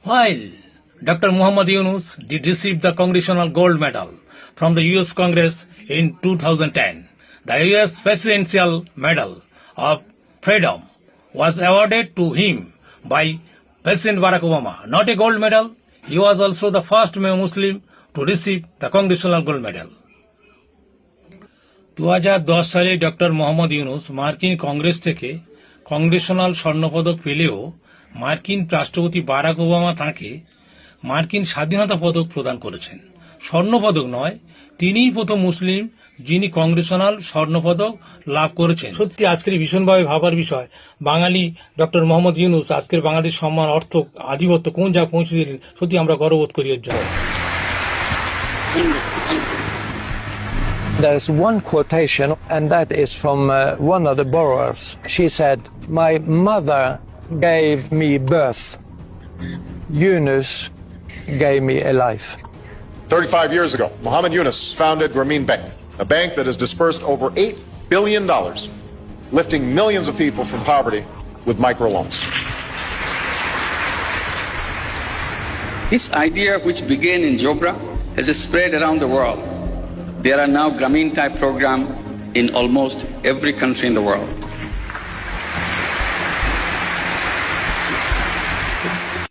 While Dr. Muhammad Yunus did receive the Congressional Gold Medal from the US Congress in 2010, the US Presidential Medal of Freedom was awarded to him by President Barack Obama. Not a gold medal, he was also the first Muslim to receive the Congressional Gold Medal. 2010 সালে doctor Mohammad Yunus মার্কিন কংগ্রেস থেকে Congressional স্বর্ণপদক পেলেও মার্কিন রাষ্ট্রপতি Barack Obama তাঁকে মার্কিন স্বাধীনতা পদক প্রদান করেছেন। স্বর্ণপদক নয়, তিনিই প্রথম মুসলিম যিনি কংগ্রেশনাল স্বর্ণপদক লাভ করেছেন। সত্যি আজকের ভীষণভাবে ভাবার বিষয়, বাঙালি ডক্টর মোহাম্মদ ইউনুস আজকের বাংলাদেশ সম্মান, অর্থ, আধিপত্য কোন জায়গায় পৌঁছে দিলেন, সত্যি আমরা গর্ববোধ করি এর জন্য। There is one quotation, and that is from one of the borrowers. She said, "My mother gave me birth. Yunus gave me a life." 35 years ago, Muhammad Yunus founded Grameen Bank, a bank that has dispersed over $8 billion, lifting millions of people from poverty with microloans. This idea, which began in Jobra, has spread around the world. There are now Grameen type programs in almost every country in the world.